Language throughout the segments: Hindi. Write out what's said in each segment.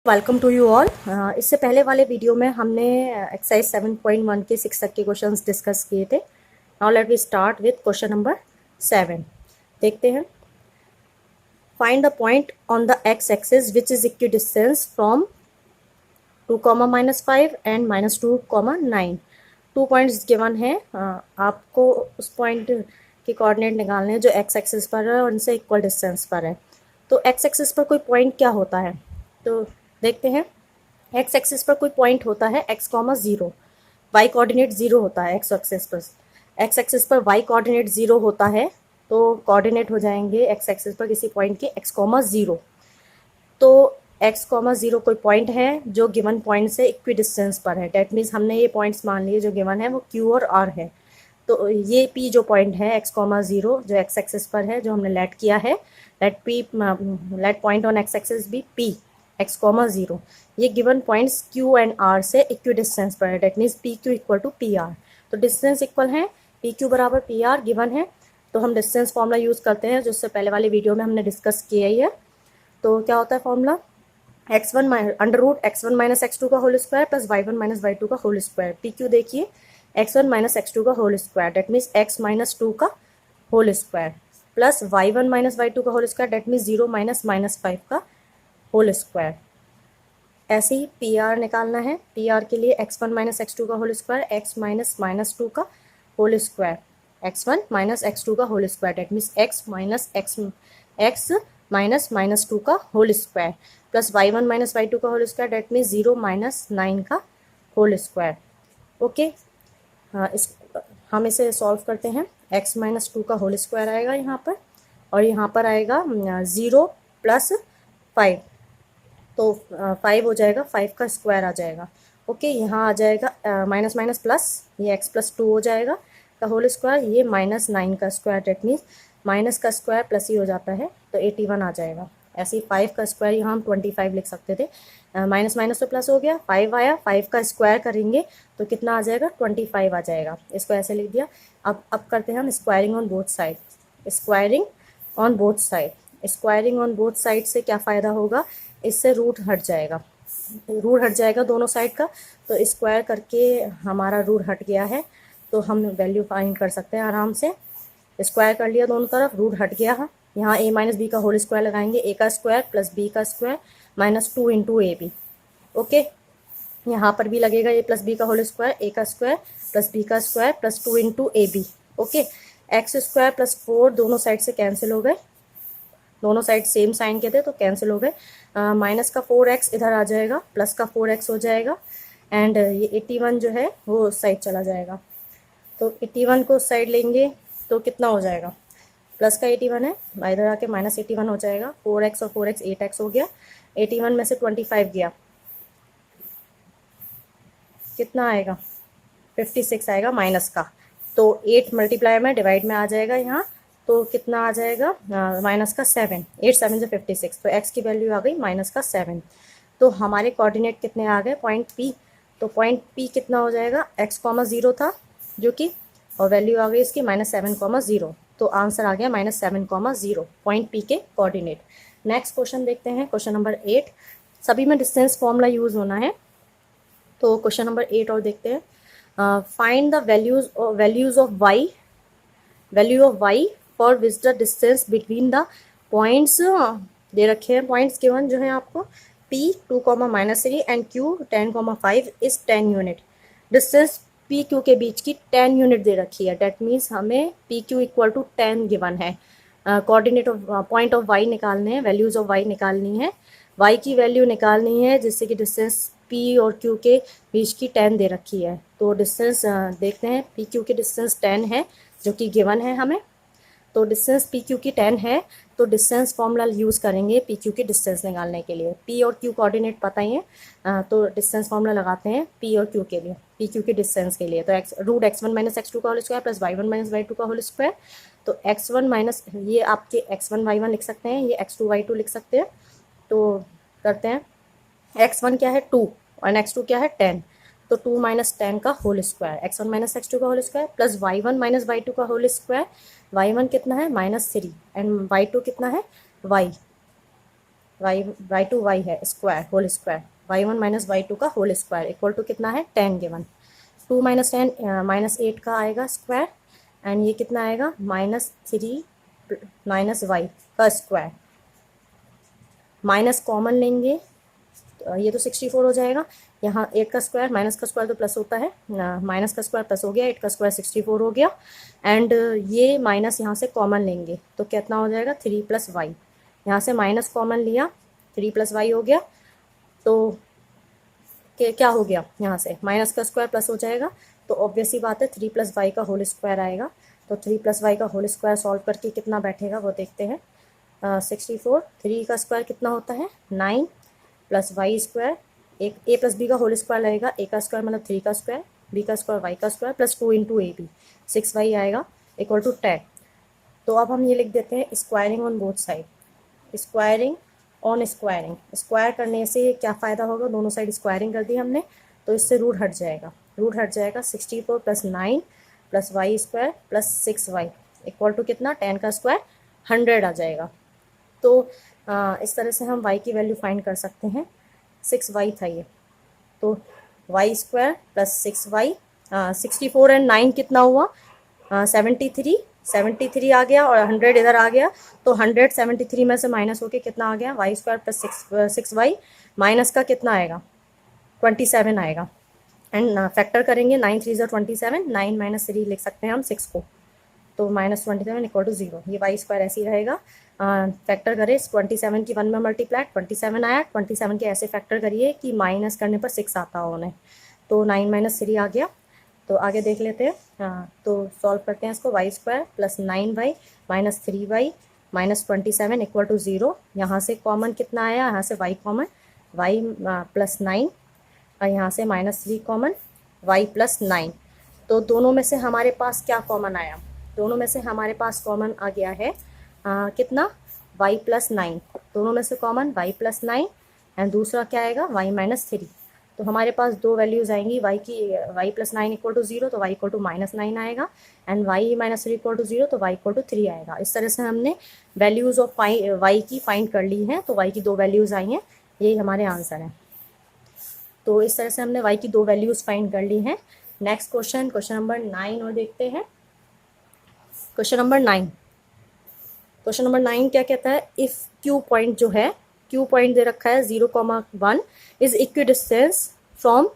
Welcome to you all. इससे पहले वाले वीडियो में हमने एक्सरसाइज 7.1 के 6 तक के क्वेश्चंस डिस्कस किए थे। Now let we start with question number 7। देखते हैं। Find the point on the x axis which is equidistance from 2, -5 and -2, 9। 2 points given है। आपको उस पॉइंट के कोऑर्डिनेट निकालने हैं जो एक्स एक्सिस पर है और उनसे इक्वल डिस्टेंस पर है। तो एक्स एक्सिस पर कोई पॉइंट क्या होता है, तो देखते हैं। एक्स एक्सिस पर कोई पॉइंट होता है x, 0। वाई कोऑर्डिनेट 0 होता है एक्स एक्सिस पर। एक्स एक्सिस पर वाई कोऑर्डिनेट 0 होता है, तो कोऑर्डिनेट हो जाएंगे एक्स एक्सिस पर किसी पॉइंट के x, 0। तो x, 0 कोई पॉइंट है जो गिवन पॉइंट से इक्वी डिस्टेंस पर है। डेट मीन्स हमने ये पॉइंट्स मान लिए जो गिवन है वो q और r है। तो ये p जो पॉइंट है x, 0 जो x एक्सिस पर है, जो हमने लेट किया है, let point on x axis भी p x, 0। ये given points q and r से इक्वी डिस्टेंस पर है। That means P Q equal to P R. तो डिस्टेंस इक्वल है पी क्यू बराबर पी आर गिवन है। तो हम डिस्टेंस फॉर्मूला यूज़ करते हैं जो उससे पहले वाले वीडियो में हमने डिस्कस किया ही है। तो क्या होता है फॉर्मूला, x1 माइनस x2 का whole square plus y1 minus y2 का होल स्क्वायर। पी क्यू देखिए x1 माइनस x2 का whole square, that means x minus 2 का whole square, plus y1 minus y2 का whole square, that means 0 minus -5 का होल स्क्वायर। ऐसे ही पी आर निकालना है। पी आर के लिए x1 माइनस x2 का होल स्क्वायर, x माइनस -2 का whole square, x1 minus x2 का whole square, that means x minus -2 का whole square, plus y1 minus y2 का whole square, that means 0 minus 9 का होल स्क्वायर। ओके, हम इसे सॉल्व करते हैं। x माइनस 2 का होल स्क्वायर आएगा यहाँ पर, और यहाँ पर आएगा 0 प्लस 5, तो 5 हो जाएगा, 5 का स्क्वायर आ जाएगा। ओके, यहाँ आ जाएगा माइनस माइनस प्लस, ये x+2 हो जाएगा का होल स्क्वायर, ये -9 का स्क्वायर, डेट मीन्स माइनस का स्क्वायर प्लस ही हो जाता है, तो 81 आ जाएगा। ऐसे ही 5 का स्क्वायर यहाँ हम 25 लिख सकते थे। माइनस माइनस तो प्लस हो गया, 5 आया, 5 का स्क्वायर करेंगे तो कितना आ जाएगा, 25 आ जाएगा। इसको ऐसे लिख दिया। अब करते हैं हम squaring on both side. Squaring on both side, squaring on both side से क्या फ़ायदा होगा, इससे रूट हट जाएगा, रूट हट जाएगा दोनों साइड का। तो स्क्वायर करके हमारा रूट हट गया है, तो हम वैल्यू फाइंड कर सकते हैं आराम से। स्क्वायर कर लिया दोनों तरफ, रूट हट गया। यहाँ a माइनस बी का होल स्क्वायर लगाएंगे, a का स्क्वायर प्लस b का square -2 into a b. Okay, यहाँ पर भी लगेगा a प्लस बी का होल स्क्वायर, a का स्क्वायर प्लस b का square plus 2 into a b. Okay, x square plus 4 दोनों साइड से कैंसिल हो गए, दोनों साइड सेम साइन के थे तो कैंसिल हो गए। माइनस का 4x इधर आ जाएगा, प्लस का 4x हो जाएगा, एंड ये 81 जो है वो उस साइड चला जाएगा। तो 81 को उस साइड लेंगे तो कितना हो जाएगा, प्लस का 81 है, इधर आके -81 हो जाएगा। 4x और 4x 8x हो गया, 81 में से 25 गया, कितना आएगा, 56 आएगा माइनस का। तो 8 मल्टीप्लाई में डिवाइड में आ जाएगा यहाँ, तो कितना आ जाएगा, माइनस का 7, 8 7 से 56, तो x की वैल्यू आ गई माइनस का 7। तो हमारे कोऑर्डिनेट कितने आ गए, पॉइंट P। तो पॉइंट P कितना हो जाएगा, x, 0 था जो कि, और वैल्यू आ गई इसकी -7, 0। तो आंसर आ गया -7, 0 पॉइंट P के कोऑर्डिनेट। नेक्स्ट क्वेश्चन देखते हैं, क्वेश्चन नंबर 8। सभी में डिस्टेंस फॉर्मूला यूज़ होना है। तो क्वेश्चन नंबर 8 और देखते हैं। Find the values of y, value of y for which the distance between the points, दे रखे हैं पॉइंट्स गिवन जो है आपको, p 2, -3 and q 10, 5 is 10 unit. Distance p q के बीच की 10 यूनिट दे रखी है, डेट मीन्स हमें p q equal to 10 given है। Coordinate of point of y निकालने हैं, वैल्यूज ऑफ y निकालनी है, y की वैल्यू निकालनी है जिससे कि डिस्टेंस p और q के बीच की 10 दे रखी है। तो डिस्टेंस देखते हैं, p q की डिस्टेंस 10 है जो कि गिवन है हमें। तो डिस्टेंस पी क्यू की 10 है, तो डिस्टेंस फॉर्मूला यूज़ करेंगे पी क्यू की डिस्टेंस निकालने के लिए। पी और क्यू कोऑर्डिनेट पता ही है, तो डिस्टेंस फॉर्मूला लगाते हैं पी और क्यू के लिए, पी क्यू की डिस्टेंस के लिए। तो रूट x1 माइनस x2 का whole square plus y1 minus y2 का होल स्क्वायर। तो x1 माइनस, ये आपके x1 y1 लिख सकते हैं, ये x2 y2 लिख सकते हैं। तो करते हैं, x1 क्या है 2 और x2 क्या है 10, तो 2 माइनस 10 का whole square, x1 minus x2 का whole square plus y1 minus y2 का होल स्क्वायर। y1 कितना है -3 एंड y2 कितना है y, वाई टू वाई है square whole square, y1 minus y2 का होल स्क्वायर इक्वल टू कितना है 10 गिवन, 2 माइनस 10 -8 का आएगा स्क्वायर, एंड ये कितना आएगा -3 माइनस वाई का स्क्वायर, माइनस कॉमन लेंगे तो ये तो 64 हो जाएगा, यहाँ 8 का स्क्वायर माइनस का स्क्वायर तो प्लस होता है, माइनस का स्क्वायर प्लस हो गया, 8 का स्क्वायर 64 हो गया, एंड ये माइनस यहाँ से कॉमन लेंगे तो कितना हो जाएगा 3 प्लस वाई, यहाँ से माइनस कॉमन लिया 3 प्लस वाई हो गया, तो क्या हो गया यहाँ से माइनस का स्क्वायर प्लस हो जाएगा, तो ऑब्वियस ही बात है 3 प्लस वाई का होल स्क्वायर आएगा, तो 3 प्लस वाई का होल स्क्वायर सॉल्व करके कितना बैठेगा वो देखते हैं। 64, 3 का स्क्वायर कितना होता है 9 प्लस वाई स्क्वायर, एक ए प्लस बी का होल स्क्वायर लगेगा, ए का स्क्वायर मतलब 3 का स्क्वायर, बी का स्क्वायर वाई का square plus 2 into a b 6 y आएगा इक्वल टू 10। तो अब हम ये लिख देते हैं squaring on both side, squaring on squaring, square करने से क्या फ़ायदा होगा, दोनों साइड स्क्वायरिंग कर दी हमने तो इससे रूट हट जाएगा, रूट हट जाएगा 64 plus 9 plus y square plus 6 y equal to कितना 10 का स्क्वायर 100 आ जाएगा। तो इस तरह से हम y की वैल्यू फाइंड कर सकते हैं, 6y था ये, तो Y square plus 6y, 64 and 9 कितना हुआ 73 आ गया और 100 इधर आ गया, तो 173 में से माइनस होके कितना आ गया Y square plus 6y minus का कितना आएगा 27 आएगा, एंड फैक्टर करेंगे 9 3 27, 9 माइनस 3 लिख सकते हैं हम 6 को, तो -27 इक्वल टू 0, ये वाई स्क्वायर ऐसे ही रहेगा। फैक्टर करें 27 की 1 में मल्टीप्लाई 27 आया, 27 के ऐसे फैक्टर करिए कि माइनस करने पर 6 आता हो उन्हें, तो 9 माइनस 3 आ गया। तो आगे देख लेते हैं, तो सॉल्व करते हैं इसको, y square plus 9y minus 3y minus 27 equal to 0, यहाँ से कॉमन कितना आया, यहाँ से y कॉमन y प्लस 9 और यहाँ से -3 कॉमन y प्लस 9, तो दोनों में से हमारे पास क्या कॉमन आया, दोनों में से हमारे पास कॉमन आ गया है कितना y प्लस 9, दोनों में से कॉमन y प्लस 9 एंड दूसरा क्या आएगा y माइनस 3, तो हमारे पास दो वैल्यूज़ आएंगी y की, y प्लस 9 इक्वल टू 0 तो y इक्वल टू -9 आएगा, and y minus 3 equal to 0 तो y इक्वल टू 3 आएगा। इस तरह से हमने वैल्यूज़ ऑफ y की फाइंड कर ली हैं, तो y की दो वैल्यूज़ आई हैं, यही हमारे आंसर हैं। तो इस तरह से हमने y की दो वैल्यूज़ फाइंड कर ली हैं। नेक्स्ट क्वेश्चन नंबर 9 और देखते हैं। क्वेश्चन नंबर 9 क्या कहता है, इफ़ क्यू पॉइंट जो है, क्यू पॉइंट दे रखा है 0,1 is equidistance from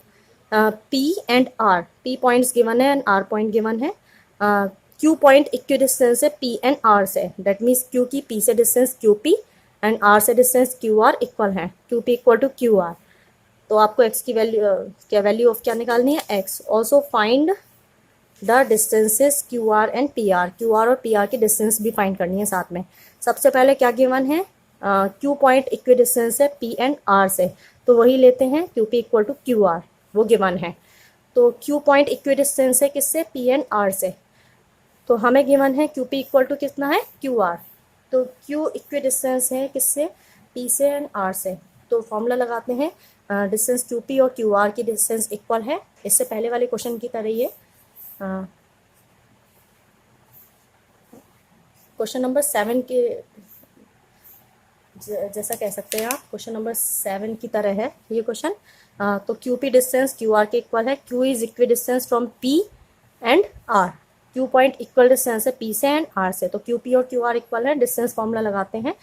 P and R, P points given है एंड आर पॉइंट गिवन है, क्यू पॉइंट इक्विडिस्टेंस है पी एंड आर से, दैट मीन्स क्यू की पी से distance Q P and R से डिस्टेंस क्यू आर इक्वल है, Q P equal to Q R. तो आपको एक्स की वैल्यू क्या वैल्यू ऑफ क्या निकालनी है x, also find the distances Q R and P R, Q R और पी आर की डिस्टेंस भी फाइंड करनी है साथ में। सबसे पहले क्या गिवन है, क्यू पॉइंट इक्वी डिस्टेंस है पी एंड आर से, तो वही लेते हैं Q P equal to Q R, वो गिवन है। तो क्यू पॉइंट इक्वी डिस्टेंस है किससे, पी एंड आर से, तो हमें गिवन है क्यू पी इक्वल टू कितना है क्यू आर, तो क्यू इक्वी डिस्टेंस है किससे, पी से एंड आर से, तो फॉर्मूला लगाते हैं, डिस्टेंस क्यू पी और क्यू आर की डिस्टेंस इक्वल है, इससे पहले वाले क्वेश्चन की तरह ये क्वेश्चन नंबर 7 के जैसा कह सकते हैं आप, क्वेश्चन नंबर 7 की तरह है ये क्वेश्चन। तो Q P distance Q R के इक्वल है, Q is equidistance from P and R, Q point equal distance है पी से एंड आर से, तो क्यू पी और क्यू आर इक्वल है, डिस्टेंस फॉर्मूला लगाते हैं।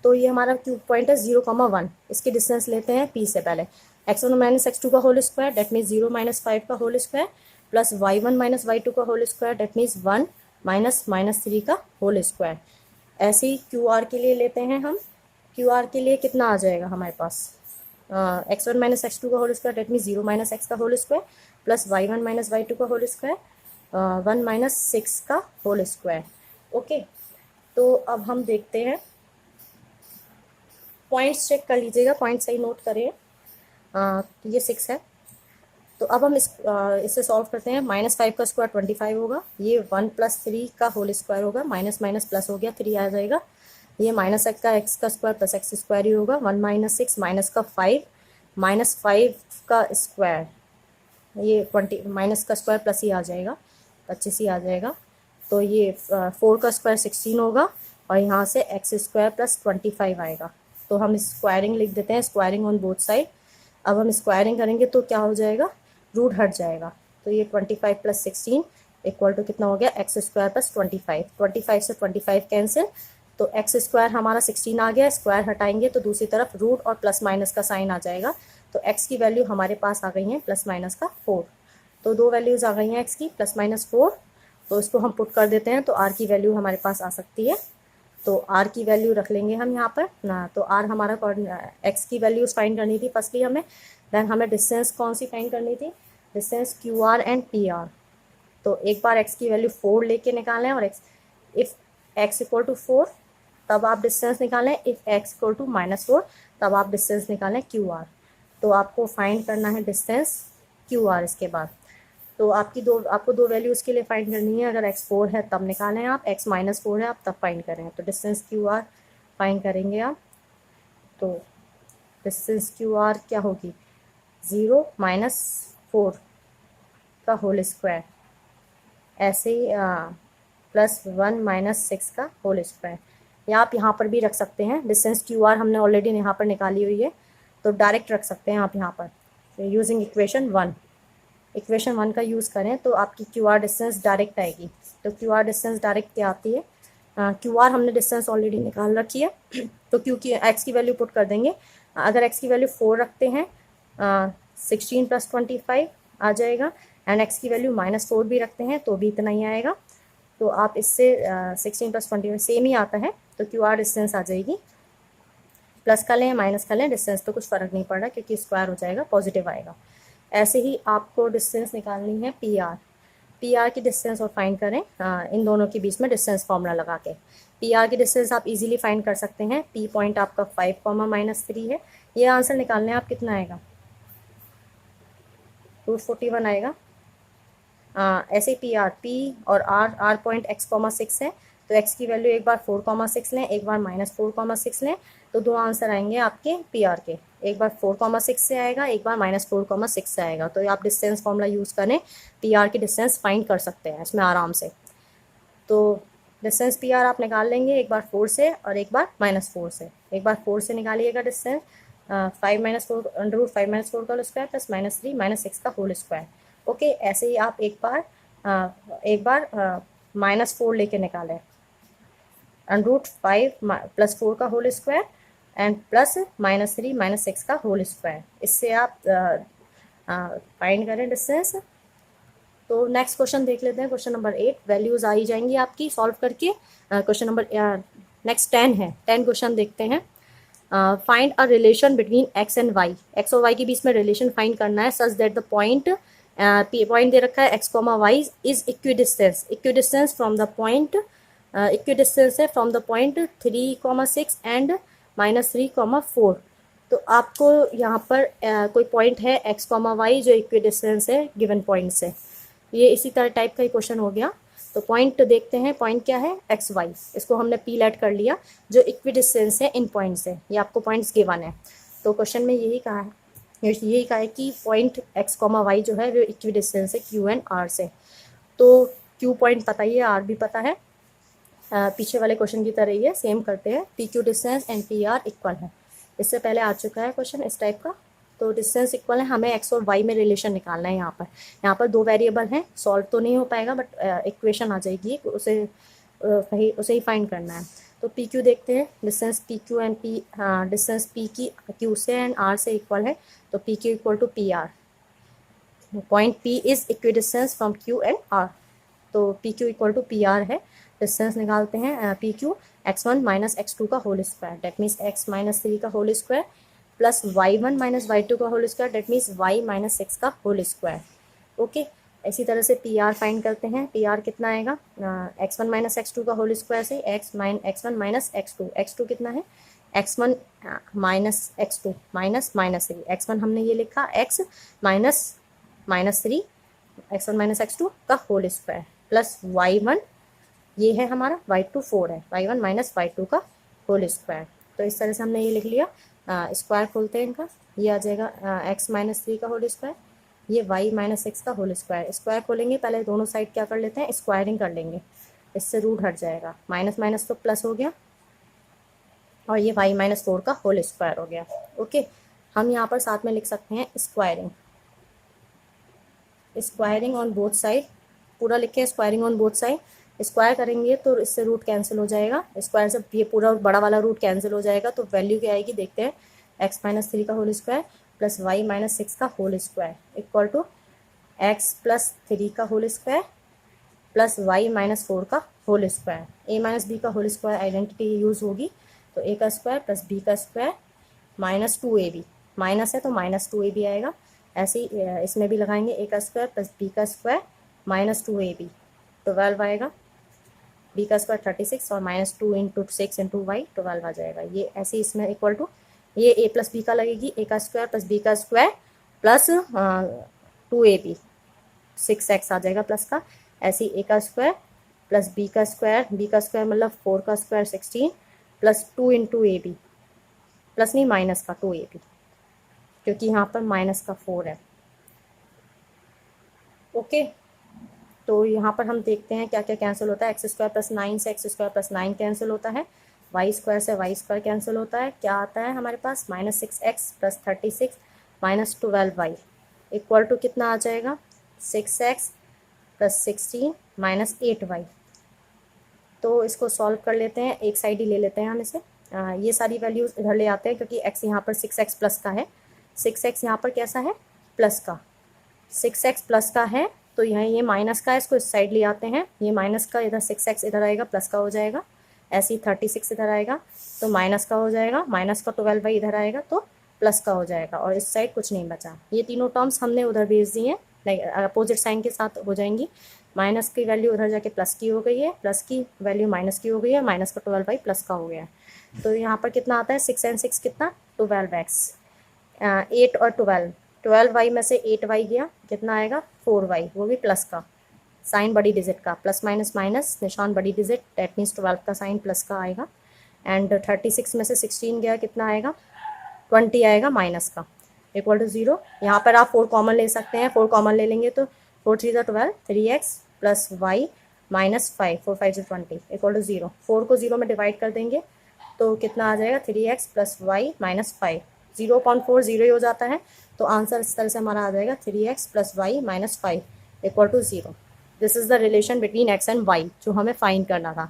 तो ये हमारा क्यू पॉइंट है 0,1, इसकी डिस्टेंस लेते हैं पी से पहले, x1 माइनस x2 का whole square that means 0 minus 5 का whole square plus y1 minus y2 का whole square that means 1 minus -3 का होल स्क्वायर। ऐसे ही क्यू आर के लिए लेते हैं हम, क्यू आर के लिए कितना आ जाएगा हमारे पास, x1 माइनस x2 का whole square that means 0 minus x का whole square plus y1 minus y2 का होल स्क्वायर 1 माइनस 6 का होल स्क्वायर। ओके, तो अब हम देखते हैं, पॉइंट्स चेक कर लीजिएगा, पॉइंट सही नोट करें। ये 6 है, तो अब हम इससे सॉल्व करते हैं। -5 का स्क्वायर 25 होगा, ये 1 प्लस 3 का होल स्क्वायर होगा, माइनस माइनस प्लस हो गया 3 आ जाएगा, ये माइनस x का स्क्वायर प्लस x स्क्वायर ही होगा, 1 माइनस 6 माइनस का 5 माइनस 5 का स्क्वायर, ये 20 माइनस का स्क्वायर प्लस ही आ जाएगा 25 ही आ जाएगा, तो ये 4 का स्क्वायर 16 होगा और यहाँ से x स्क्वायर प्लस 25 आएगा। तो हम स्क्वायरिंग लिख देते हैं, स्क्वायरिंग ऑन बोथ साइड। अब हम स्क्वायरिंग करेंगे तो क्या हो जाएगा, रूट हट जाएगा। तो ये 25 + 16 इक्वल टू कितना हो गया, एक्स स्क्वायर प्लस 25। 25 से 25 कैंसिल, तो एक्स स्क्वायर हमारा 16 आ गया, स्क्वायर हटाएंगे तो दूसरी तरफ रूट और प्लस माइनस का साइन आ जाएगा। तो एक्स की वैल्यू हमारे पास आ गई है प्लस माइनस का 4। तो दो वैल्यूज़ आ गई हैं एक्स की, प्लस माइनस 4। तो इसको हम पुट कर देते हैं, तो आर की वैल्यू हमारे पास आ सकती है। तो आर की वैल्यू रख लेंगे हम यहाँ पर ना। तो आर हमारा एक्स की वैल्यूज फाइंड करनी थी फर्स्टली हमें, देन हमें डिस्टेंस कौन सी फाइंड करनी थी, distance Q R and P R. तो एक बार एक्स की वैल्यू 4 लेके निकालें, और x if x equal to 4 तब आप डिस्टेंस निकालें, इफ़ एक्स इक्वल टू -4 तब आप डिस्टेंस निकालें क्यू आर। तो आपको फाइंड करना है डिस्टेंस क्यू आर। इसके बाद तो आपको दो वैल्यूज़ के लिए फाइंड करनी है। अगर एक्स 4 है तब निकालें आप, एक्स -4 है आप तब फाइंड करें। तो डिस्टेंस क्यू आर फाइंड करेंगे आप। तो डिस्टेंस क्यू आर क्या होगी, 0 - 4 का होल स्क्वायर, ऐसे ही +1 - 6 का होल स्क्वायर। या आप यहाँ पर भी रख सकते हैं, डिस्टेंस क्यू आर हमने ऑलरेडी यहाँ पर निकाली हुई है, तो डायरेक्ट रख सकते हैं आप यहाँ पर यूजिंग इक्वेशन 1। इक्वेशन 1 का यूज़ करें तो आपकी क्यू आर डिस्टेंस डायरेक्ट आएगी। तो क्यू आर डिस्टेंस डायरेक्ट क्या आती है, क्यू आर हमने डिस्टेंस ऑलरेडी निकाल रखी है, तो क्यू की एक्स की वैल्यू पुट कर देंगे। अगर एक्स की वैल्यू 4 रखते हैं, 16 + 25 आ जाएगा, एंड एक्स की वैल्यू -4 भी रखते हैं तो भी इतना ही आएगा। तो आप इससे 16 + 25 सेम ही आता है, तो क्यू आर डिस्टेंस आ जाएगी। प्लस का लें माइनस का लें, डिस्टेंस तो कुछ फ़र्क नहीं पड़ रहा क्योंकि स्क्वायर हो जाएगा, पॉजिटिव आएगा। ऐसे ही आपको डिस्टेंस निकालनी है पी आर। पी आर की डिस्टेंस और फाइंड करें इन दोनों के बीच में डिस्टेंस फार्मूला लगा के। पी आर की डिस्टेंस आप इजीली फाइंड कर सकते हैं। पी पॉइंट आपका 5, -3 है। ये आंसर निकालने आप कितना आएगा, 241 आएगा। ऐसे पी और आर पॉइंट x, 6 है, तो x की वैल्यू एक बार 4, 6 लें, एक बार -4, 6 लें, तो दो आंसर आएंगे आपके पी आर के। एक बार 4, 6 से आएगा, एक बार -4, 6 से आएगा। तो आप डिस्टेंस फॉर्मूला यूज़ करें, पी आर की डिस्टेंस फाइंड कर सकते हैं इसमें आराम से। तो डिस्टेंस पी आर आप निकाल लेंगे, एक बार 4 से और एक बार -4 से। एक बार 4 से निकालिएगा डिस्टेंस, 5 - 4 √5 - 4 का होल स्क्वायर प्लस -3 - 6 का होल स्क्वायर। ओके, ऐसे ही आप एक बार -4 लेके निकालें, √5 + 4 का होल स्क्वायर एंड प्लस -3 - 6 का होल स्क्वायर। इससे आप फाइंड करें डिस्टेंस। तो नेक्स्ट क्वेश्चन देख लेते हैं, क्वेश्चन नंबर 8। वैल्यूज़ आ ही जाएंगी आपकी सॉल्व करके। क्वेश्चन नंबर नेक्स्ट 10 है। 10 क्वेश्चन देखते हैं। Find a relation between x and y. X और वाई के बीच में रिलेशन फाइंड करना है, सच दैट द पॉइंट दे रखा है x, y is equidistance from the point, equidistance है फ्रॉम द पॉइंट 3, 6 एंड -3, 4। तो आपको यहाँ पर कोई पॉइंट है x, y जो इक्विडिस्टेंस है गिवन पॉइंट से। ये इसी तरह टाइप का ही क्वेश्चन हो गया। तो पॉइंट देखते हैं, पॉइंट क्या है, एक्स वाई। इसको हमने पी लेट कर लिया जो इक्विडिस्टेंस है इन पॉइंट से। ये आपको पॉइंट्स गिवन है। तो क्वेश्चन में यही कहा है कि पॉइंट एक्स, वाई जो है वो इक्विडिस्टेंस है क्यू एंड आर से। तो क्यू पॉइंट पता ही है, आर भी पता है, पीछे वाले क्वेश्चन की तरह ही है, सेम करते हैं। P Q distance and P are equal है। इससे पहले आ चुका है क्वेश्चन इस टाइप का। तो डिस्टेंस इक्वल है, हमें एक्स और वाई में रिलेशन निकालना है। यहाँ पर दो वेरिएबल हैं, सॉल्व तो नहीं हो पाएगा बट इक्वेशन आ जाएगी, उसे ही फाइंड करना है। तो पी क्यू देखते हैं, distance P Q and P, distance P की क्यू से एंड आर से इक्वल है। तो P Q equal to P R. Point P is equidistance from Q and R. तो P Q equal to P R है। डिस्टेंस निकालते हैं, पी क्यू x1 - x2 का whole square, that means x -3 का whole square plus y1 - y2 का whole square, that means y -6 का होल स्क्वायर। ओके, इसी तरह से पी आर फाइंड करते हैं। पी आर कितना आएगा, x1 - x2 का होल स्क्वायर से x1 - x2। x2 कितना है, x1 - x2 -3। x1 हमने ये लिखा x -3 x1 - x2 का होल स्क्वायर प्लस y1 ये है हमारा, y2 4 है, y1 - y2 का होल स्क्वायर। तो इस तरह से हमने ये लिख लिया। स्क्वायर खोलते हैं इनका, ये आ जाएगा x -3 का होल स्क्वायर, ये y -6 का होल स्क्वायर। स्क्वायर खोलेंगे, पहले दोनों साइड क्या कर लेते हैं, स्क्वायरिंग कर लेंगे, इससे रूट हट जाएगा। माइनस माइनस तो प्लस हो गया, और ये y माइनस 4 का होल स्क्वायर हो गया। ओके, हम यहाँ पर साथ में लिख सकते हैं squaring, squaring on both side, पूरा लिखे squaring on both side. Square करेंगे तो इससे रूट कैंसिल हो जाएगा, स्क्वायर से ये पूरा बड़ा वाला रूट कैंसिल हो जाएगा, तो वैल्यू क्या आएगी देखते हैं। x माइनस 3 का whole square plus y minus 6 का whole square equal to x plus 3 का whole square plus y minus 4 का whole square. a minus b का होल स्क्वायर आइडेंटिटी यूज़ होगी, तो a का स्क्वायर प्लस b का स्क्वायर माइनस 2ab, माइनस है तो माइनस 2ab आएगा। ऐसे ही इसमें भी लगाएंगे, a का स्क्वायर प्लस b का स्क्वायर माइनस 2ab 12 आएगा, b का स्क्वायर 36 और माइनस 2 इंटू 6 इंटू वाई 12 आ जाएगा। ये ऐसे ही इसमें इक्वल टू ये a प्लस b का लगेगी, a का स्क्वायर प्लस b का स्क्वायर प्लस 2ab 6x आ जाएगा प्लस का। ऐसे ही a का स्क्वायर प्लस b का स्क्वायर मतलब 4 का square 16 plus 2 into a B, plus नहीं माइनस का 2ab, क्योंकि यहाँ पर माइनस का 4 है। ओके, तो यहाँ पर हम देखते हैं क्या क्या कैंसिल होता है। एक्स स्क्वायर प्लस 9 से एक्स स्क्वायर प्लस 9 कैंसिल होता है, वाई स्क्वायर से वाई स्क्वायर कैंसिल होता है। क्या आता है हमारे पास minus 6x plus 36 minus 12y equal to कितना आ जाएगा 6x प्लस 16 माइनस 8y। तो इसको सॉल्व कर लेते हैं, एक साइड ही ले लेते हैं हम इसे। ये सारी वैल्यूज इधर ले आते हैं, क्योंकि x यहाँ पर 6x प्लस का है, 6x यहाँ पर कैसा है प्लस का, 6x प्लस का है, तो यहाँ ये माइनस का है, इसको इस साइड ले आते हैं। ये माइनस का इधर 6x इधर आएगा प्लस का हो जाएगा, ऐसे ही 36 इधर आएगा तो माइनस का हो जाएगा, माइनस का 12y इधर आएगा तो प्लस का हो जाएगा, और इस साइड कुछ नहीं बचा। ये तीनों टर्म्स हमने उधर भेज दी हैं, अपोजिट साइन के साथ हो जाएंगी। माइनस की वैल्यू उधर जाके प्लस की हो गई है, प्लस की वैल्यू माइनस की हो गई है, माइनस का 12y प्लस का हो गया है। तो यहाँ पर कितना आता है 6 and 6 कितना 12x, 8 और 12y में से 8y गया, कितना आएगा 4y, वो भी प्लस का, साइन बड़ी डिजिट का, प्लस माइनस माइनस निशान बड़ी डिजिट, डेट मीन्स 12 का साइन प्लस का आएगा। एंड 36 में से 16 गया, कितना आएगा 20 आएगा माइनस का, इक्वल टू 0। यहाँ पर आप 4 कॉमन ले सकते हैं, 4 कॉमन ले लेंगे तो 4 3 12, 3x plus y minus 5, 4 5 20 equal to 0। 4 को 0 में डिवाइड कर देंगे तो कितना आ जाएगा 3x प्लस वाई माइनस 5, 0.4 0 ही हो जाता है, तो आंसर इस तरह से हमारा आ जाएगा 3x plus y minus 5 equal to 0। This is the relation between x and y जो हमें फाइंड करना था।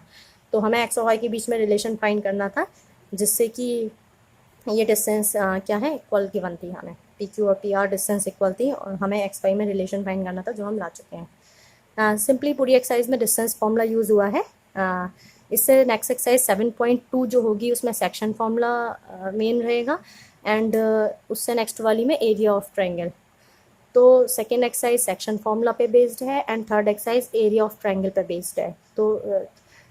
तो हमें x और y के बीच में रिलेशन फाइंड करना था, जिससे कि ये डिस्टेंस क्या है इक्वल गिवन थी, हमें पी क्यू और पी आर डिस्टेंस इक्वल थी, और हमें एक्स वाई में रिलेशन फाइंड करना था जो हम ला चुके हैं। सिंपली पूरी एक्सरसाइज में डिस्टेंस फॉर्मूला यूज़ हुआ है। इससे नेक्स्ट एक्सरसाइज 7.2 जो होगी उसमें सेक्शन फॉर्मूला मेन रहेगा, एंड उससे नेक्स्ट वाली में एरिया ऑफ ट्रायंगल। तो सेकेंड एक्सरसाइज सेक्शन फॉर्मूला पे बेस्ड है, and third exercise area of triangle पे बेस्ड है। तो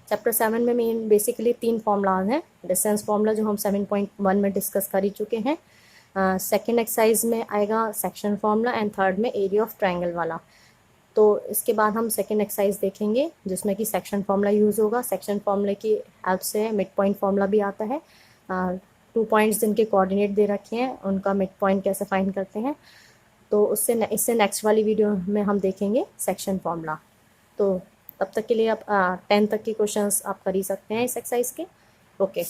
चैप्टर 7 में मेन बेसिकली 3 फॉर्मूलाज हैं। डिस्टेंस फॉर्मूला जो हम 7.1 में डिस्कस कर ही चुके हैं, सेकेंड एक्सरसाइज में आएगा सेक्शन फॉर्मूला, एंड थर्ड में एरिया ऑफ ट्रायंगल वाला। तो इसके बाद हम सेकेंड एक्सरसाइज देखेंगे जिसमें कि सेक्शन फॉर्मूला यूज़ होगा। सेक्शन फॉर्मूले की हेल्प से मिड पॉइंट फॉर्मूला भी आता है। 2 पॉइंट्स जिनके कोऑर्डिनेट दे रखे हैं उनका मिड पॉइंट कैसे फाइंड करते हैं, तो इससे नेक्स्ट वाली वीडियो में हम देखेंगे सेक्शन फॉर्मूला। तो तब तक के लिए आप 10 तक के क्वेश्चंस आप कर ही सकते हैं इस एक्सरसाइज के। ओके।